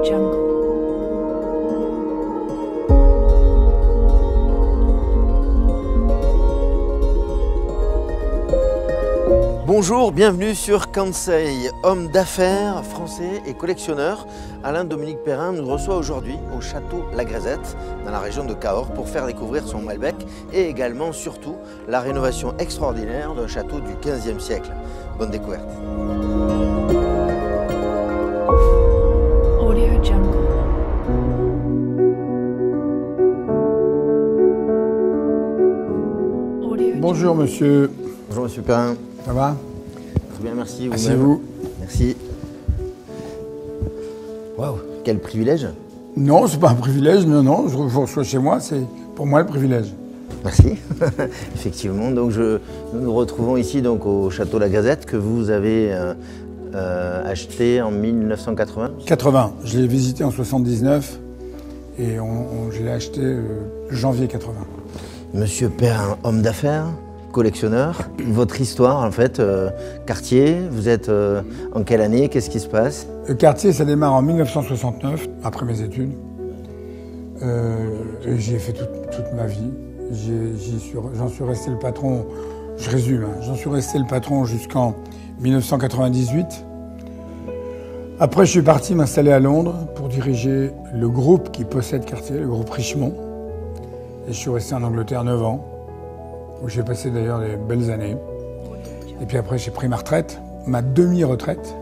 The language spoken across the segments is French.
AudioJungle. Bonjour, bienvenue sur Kansei. Homme d'affaires français et collectionneur, Alain-Dominique Perrin nous reçoit aujourd'hui au château La Grézette, dans la région de Cahors, pour faire découvrir son Malbec et également, surtout, la rénovation extraordinaire d'un château du XVe siècle. Bonne découverte. AudioJungle. Bonjour monsieur, Bonjour Monsieur Perrin. ça va? Très bien, merci. Asseyez-vous. Merci. Waouh, quel privilège. Non, c'est pas un privilège, non, je vous reçois chez moi, c'est pour moi le privilège. Merci. Effectivement, donc nous nous retrouvons ici donc, au château La Grézette que vous avez acheté en 1980. 80, je l'ai visité en 79 et je l'ai acheté janvier 80. Monsieur Perrin, homme d'affaires, collectionneur, votre histoire en fait, quartier, vous êtes en quelle année, qu'est-ce qui se passe? Le quartier, ça démarre en 1969, après mes études. J'y ai fait toute ma vie. J'en suis resté le patron, je résume, hein, j'en suis resté le patron jusqu'en 1998. Après, je suis parti m'installer à Londres pour diriger le groupe qui possède Cartier, le groupe Richemont. Et je suis resté en Angleterre 9 ans, où j'ai passé d'ailleurs des belles années. Et puis après, j'ai pris ma retraite, ma demi-retraite.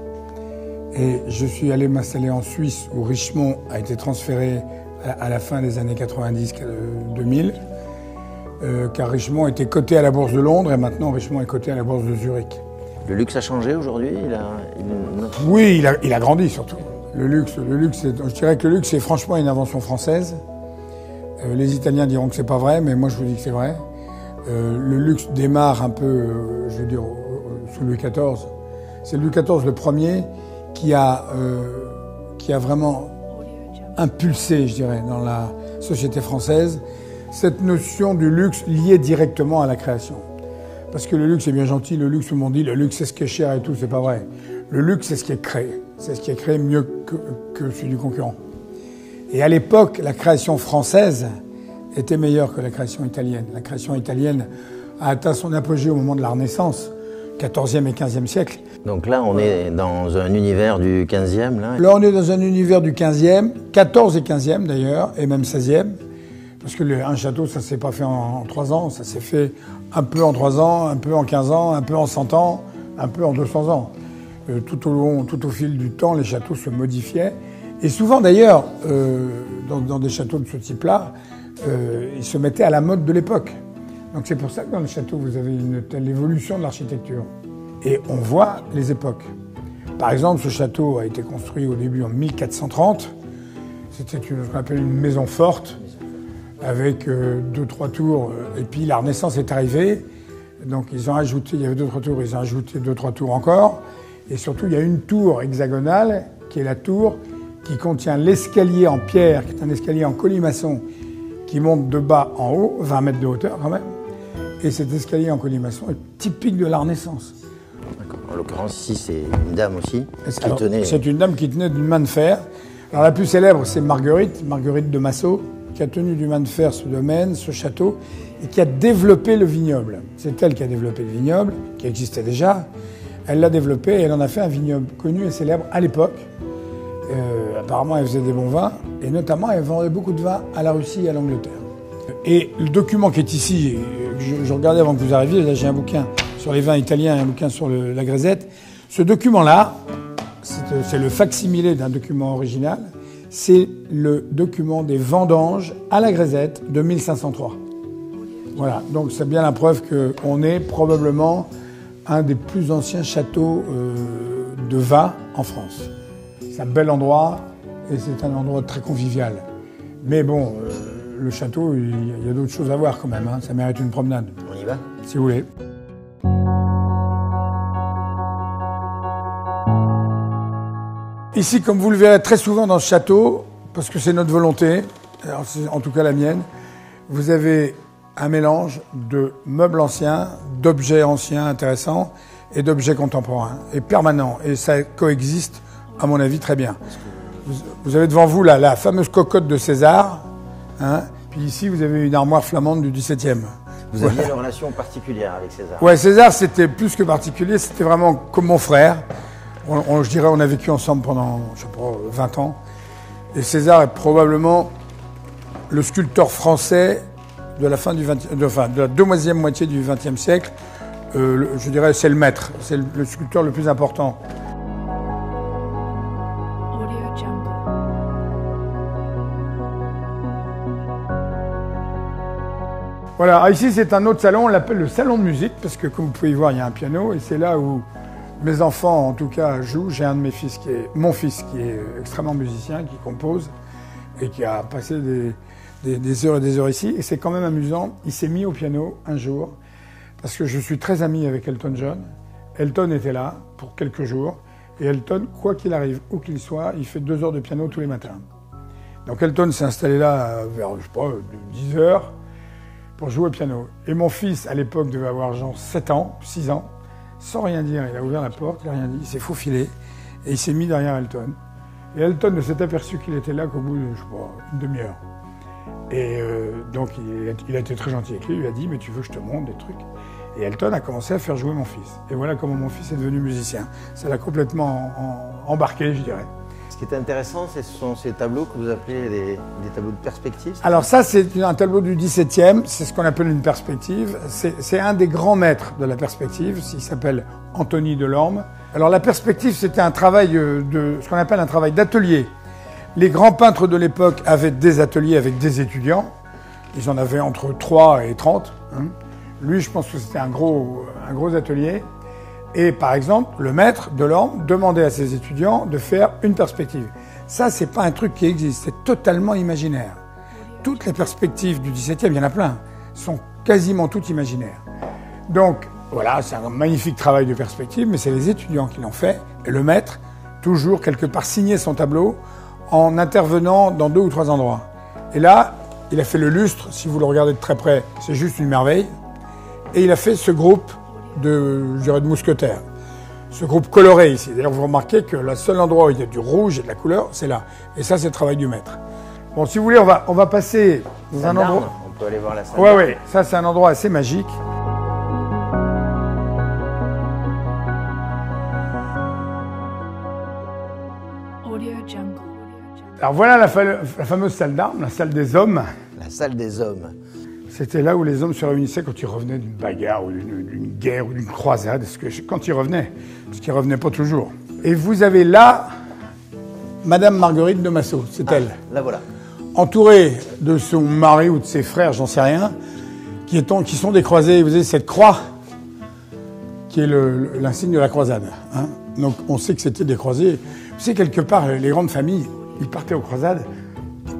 Et je suis allé m'installer en Suisse, où Richemont a été transféré à la fin des années 90-2000. Car Richemont était coté à la Bourse de Londres et maintenant Richemont est coté à la Bourse de Zurich. Le luxe a changé aujourd'hui? Oui, il a grandi surtout. Le luxe, je dirais que le luxe est franchement une invention française. Les Italiens diront que c'est pas vrai, mais moi je vous dis que c'est vrai. Le luxe démarre un peu, je veux dire, sous Louis XIV. C'est Louis XIV le premier qui a vraiment impulsé, je dirais, dans la société française, cette notion du luxe liée directement à la création. Parce que le luxe est bien gentil, le luxe, tout le monde dit, le luxe c'est ce qui est cher et tout, c'est pas vrai. Le luxe c'est ce qui est créé. C'est ce qui est créé mieux que celui du concurrent. Et à l'époque, la création française était meilleure que la création italienne. La création italienne a atteint son apogée au moment de la Renaissance, 14e et 15e siècle. Donc là, on est dans un univers du 15e. Là, on est dans un univers du 15e, 14 et 15e d'ailleurs, et même 16e. Parce que un château, ça ne s'est pas fait en 3 ans, ça s'est fait un peu en 3 ans, un peu en 15 ans, un peu en 100 ans, un peu en 200 ans. Tout au fil du temps, les châteaux se modifiaient. Et souvent d'ailleurs, dans des châteaux de ce type-là, ils se mettaient à la mode de l'époque. Donc c'est pour ça que dans le château, vous avez une telle évolution de l'architecture. Et on voit les époques. Par exemple, ce château a été construit au début en 1430. C'était ce qu'on appelle une maison forte, avec 2-3 tours. Et puis la Renaissance est arrivée. Donc ils ont ajouté, il y avait 2-3 tours, ils ont ajouté 2-3 tours encore. Et surtout, il y a une tour hexagonale, qui est la tour qui contient l'escalier en pierre, qui est un escalier en colimaçon, qui monte de bas en haut, 20 mètres de hauteur quand même. Et cet escalier en colimaçon est typique de la Renaissance. En l'occurrence, ici, c'est une dame aussi qui tenait... C'est une dame qui tenait d'une main de fer. Alors la plus célèbre, c'est Marguerite de Massot, qui a tenu d'une main de fer ce domaine, ce château, et qui a développé le vignoble. C'est elle qui a développé le vignoble, qui existait déjà. Elle l'a développé et elle en a fait un vignoble connu et célèbre à l'époque. Apparemment, elle faisait des bons vins, et notamment, elle vendait beaucoup de vins à la Russie et à l'Angleterre. Et le document qui est ici, je regardais avant que vous arriviez, là j'ai un bouquin sur les vins italiens et un bouquin sur la Grézette. Ce document-là, c'est le facsimilé d'un document original, c'est le document des vendanges à la Grézette de 1503. Voilà, donc c'est bien la preuve qu'on est probablement un des plus anciens châteaux de vin en France. C'est un bel endroit et c'est un endroit très convivial. Mais bon, le château, il y a d'autres choses à voir quand même, hein. Ça mérite une promenade. On y va? Si vous voulez. Ici, comme vous le verrez très souvent dans ce château, parce que c'est notre volonté, alors c'est en tout cas la mienne, vous avez un mélange de meubles anciens, d'objets anciens intéressants et d'objets contemporains, et permanents. Et ça coexiste, à mon avis, très bien. Vous avez devant vous la fameuse cocotte de César. Hein, puis ici, vous avez une armoire flamande du XVIIe. Vous aviez une relation particulière avec César. Ouais, César, c'était plus que particulier, c'était vraiment comme mon frère. Je dirais, on a vécu ensemble pendant, je sais pas, 20 ans. Et César est probablement le sculpteur français de la fin du de la deuxième moitié du XXe siècle. Je dirais, c'est le maître, c'est le sculpteur le plus important. Voilà, ici c'est un autre salon, on l'appelle le salon de musique, parce que comme vous pouvez y voir, il y a un piano, et c'est là où mes enfants, en tout cas, jouent. J'ai un de mes fils mon fils qui est extrêmement musicien, qui compose, et qui a passé des heures et des heures ici, et c'est quand même amusant. Il s'est mis au piano un jour, parce que je suis très ami avec Elton John. Elton était là pour quelques jours, et Elton, quoi qu'il arrive, où qu'il soit, il fait 2 heures de piano tous les matins. Donc Elton s'est installé là vers, je sais pas, 10 heures, pour jouer au piano. Et mon fils, à l'époque, devait avoir genre 7 ans, 6 ans, sans rien dire. Il a ouvert la porte, il n'a rien dit, il s'est faufilé, et il s'est mis derrière Elton. Et Elton ne s'est aperçu qu'il était là qu'au bout de, je sais pas, une demi-heure. Et donc, il a été très gentil avec lui, il lui a dit « Mais tu veux que je te montre des trucs ?» Et Elton a commencé à faire jouer mon fils. Et voilà comment mon fils est devenu musicien. Ça l'a complètement embarqué, je dirais. Ce qui est intéressant, ce sont ces tableaux que vous appelez des tableaux de perspective. Alors ça, c'est un tableau du XVIIe, c'est ce qu'on appelle une perspective. C'est un des grands maîtres de la perspective, il s'appelle Anthony Delorme. Alors la perspective, c'était un travail ce qu'on appelle un travail d'atelier. Les grands peintres de l'époque avaient des ateliers avec des étudiants. Ils en avaient entre 3 et 30. Hein. Lui, je pense que c'était un gros atelier. Et par exemple, le maître Delorme demandait à ses étudiants de faire une perspective. Ça, c'est pas un truc qui existe, c'est totalement imaginaire. Toutes les perspectives du XVIIe, il y en a plein, sont quasiment toutes imaginaires. Donc, voilà, c'est un magnifique travail de perspective, mais c'est les étudiants qui l'ont fait. Et le maître, toujours quelque part, signait son tableau en intervenant dans 2 ou 3 endroits. Et là, il a fait le lustre, si vous le regardez de très près, c'est juste une merveille. Et il a fait ce groupe de mousquetaires. Ce groupe coloré ici. D'ailleurs, vous remarquez que le seul endroit où il y a du rouge et de la couleur, c'est là. Et ça, c'est le travail du maître. Bon, si vous voulez, on va passer dans un endroit. On peut aller voir la salle. Ouais. Ça, c'est un endroit assez magique. Alors voilà la fameuse salle d'armes, la salle des hommes. La salle des hommes. C'était là où les hommes se réunissaient quand ils revenaient d'une bagarre ou d'une guerre ou d'une croisade, quand ils revenaient, parce qu'ils ne revenaient pas toujours. Et vous avez là Madame Marguerite de Massot, c'est elle. Là voilà. Entourée de son mari ou de ses frères, j'en sais rien, qui sont des croisés. Vous avez cette croix qui est l'insigne de la croisade. Hein. Donc on sait que c'était des croisés. Vous savez, quelque part, les grandes familles, ils partaient aux croisades.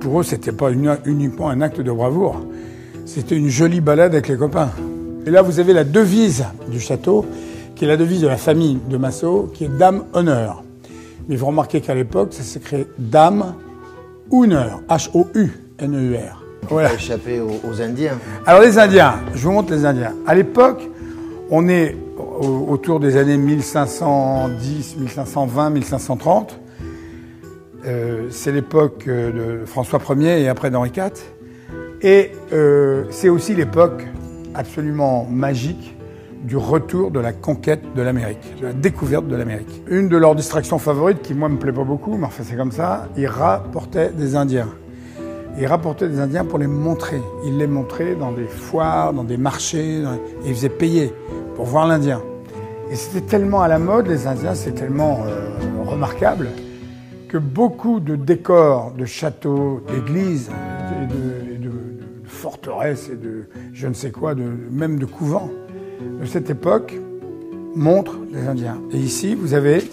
Pour eux, c'était pas uniquement un acte de bravoure. C'était une jolie balade avec les copains. Et là, vous avez la devise du château, qui est la devise de la famille de Massot, qui est Dame Honneur. Mais vous remarquez qu'à l'époque, ça s'écrit Dame Honneur, H-O-U-N-E-U-R. Voilà. Échapper aux Indiens. Alors les Indiens, je vous montre les Indiens. À l'époque, on est autour des années 1510, 1520, 1530. C'est l'époque de François Ier et après d'Henri IV. Et c'est aussi l'époque absolument magique du retour de la conquête de l'Amérique, de la découverte de l'Amérique. Une de leurs distractions favorites, qui moi me plaît pas beaucoup, mais enfin c'est comme ça, ils rapportaient des Indiens. Ils rapportaient des Indiens pour les montrer. Ils les montraient dans des foires, dans des marchés, et ils faisaient payer pour voir l'Indien. Et c'était tellement à la mode, les Indiens, c'est tellement remarquable, que beaucoup de décors, de châteaux, d'églises, et de forteresses et de je ne sais quoi, même de couvents de cette époque montrent les Indiens. Et ici, vous avez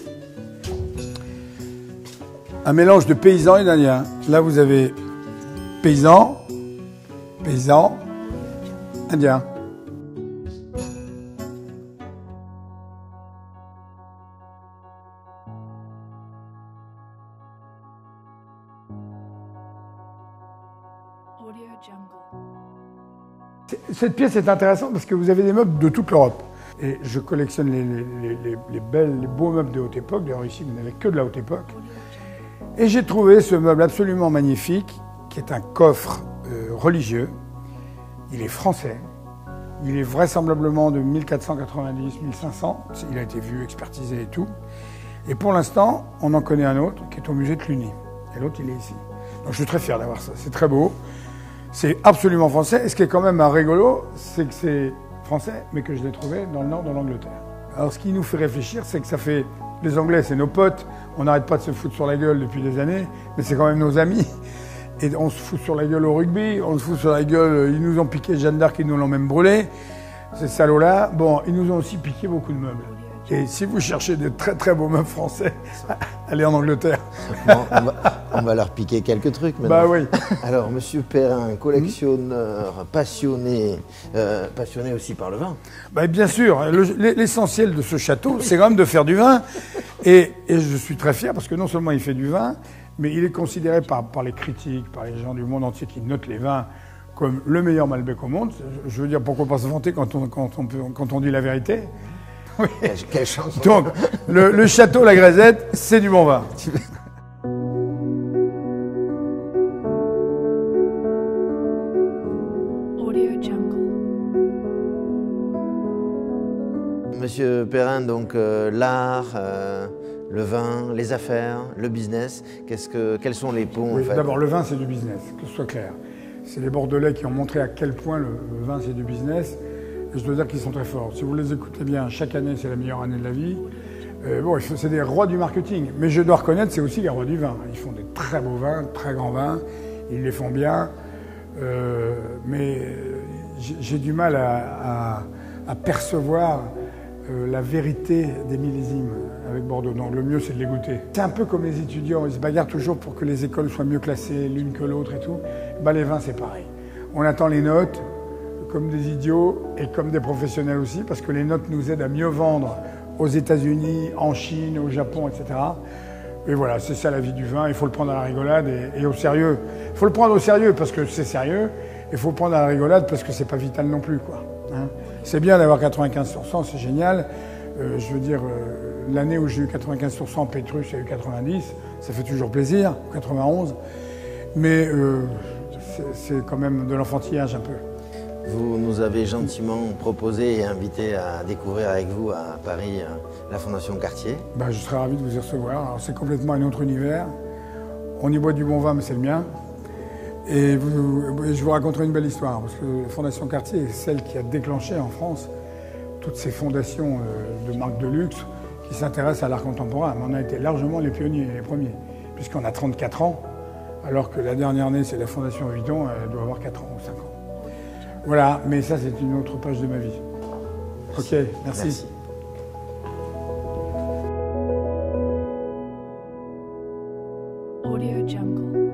un mélange de paysans et d'Indiens. Là, vous avez paysans, indiens. Cette pièce est intéressante parce que vous avez des meubles de toute l'Europe. Et je collectionne les beaux meubles de haute époque. D'ailleurs, ici, vous n'avez que de la haute époque. Et j'ai trouvé ce meuble absolument magnifique, qui est un coffre religieux. Il est français. Il est vraisemblablement de 1490-1500. Il a été vu, expertisé et tout. Et pour l'instant, on en connaît un autre qui est au musée de Cluny. Et l'autre, il est ici. Donc je suis très fier d'avoir ça. C'est très beau. C'est absolument français. Et ce qui est quand même rigolo, c'est que c'est français, mais que je l'ai trouvé dans le nord de l'Angleterre. Alors ce qui nous fait réfléchir, c'est que ça fait... Les Anglais, c'est nos potes. On n'arrête pas de se foutre sur la gueule depuis des années, mais c'est quand même nos amis. Et on se fout sur la gueule au rugby, on se fout sur la gueule, ils nous ont piqué Jeanne d'Arc, ils nous l'ont même brûlé. Ces salauds-là, bon, ils nous ont aussi piqué beaucoup de meubles. Et si vous cherchez de très très beaux meubles français, allez en Angleterre. On va leur piquer quelques trucs maintenant. Bah oui. Alors, Monsieur Perrin, collectionneur, passionné aussi par le vin. Bah bien sûr, l'essentiel de ce château, c'est quand même de faire du vin. Et je suis très fier parce que non seulement il fait du vin, mais il est considéré par les critiques, par les gens du monde entier qui notent les vins comme le meilleur Malbec au monde. Je veux dire, pourquoi pas se vanter quand on dit la vérité? Oui. Quelle chance. Donc, le château La Grézette, c'est du bon vin. Monsieur Perrin, donc l'art, le vin, les affaires, le business, quels sont les ponts Oui, en fait? D'abord, le vin, c'est du business, que ce soit clair. C'est les Bordelais qui ont montré à quel point le vin, c'est du business. Et je dois dire qu'ils sont très forts. Si vous les écoutez bien, chaque année, c'est la meilleure année de la vie. Bon, c'est des rois du marketing. Mais je dois reconnaître, c'est aussi les rois du vin. Ils font des très beaux vins, très grands vins. Ils les font bien. Mais j'ai du mal à percevoir la vérité des millésimes avec Bordeaux. Donc le mieux, c'est de les goûter. C'est un peu comme les étudiants. Ils se bagarrent toujours pour que les écoles soient mieux classées l'une que l'autre et tout. Bah, les vins, c'est pareil. On attend les notes comme des idiots et comme des professionnels aussi, parce que les notes nous aident à mieux vendre aux États-Unis, en Chine, au Japon, etc. Et voilà, c'est ça la vie du vin. Il faut le prendre à la rigolade et au sérieux. Il faut le prendre au sérieux parce que c'est sérieux. Il faut le prendre à la rigolade parce que c'est pas vital non plus, quoi. Hein, c'est bien d'avoir 95%, c'est génial. Je veux dire, l'année où j'ai eu 95% Pétrus, j'ai eu 90. Ça fait toujours plaisir, 91. Mais c'est quand même de l'enfantillage un peu. Vous nous avez gentiment proposé et invité à découvrir avec vous à Paris la Fondation Cartier. Ben, je serais ravi de vous y recevoir. C'est complètement un autre univers. On y boit du bon vin, mais c'est le mien. Et je vous raconterai une belle histoire, parce que la Fondation Cartier est celle qui a déclenché en France toutes ces fondations de marques de luxe qui s'intéressent à l'art contemporain. Mais on a été largement les pionniers, les premiers, puisqu'on a 34 ans, alors que la dernière née, c'est la Fondation Vuitton, elle doit avoir 4 ans ou 5 ans. Voilà, mais ça, c'est une autre page de ma vie. Ok, merci. Audio Jungle.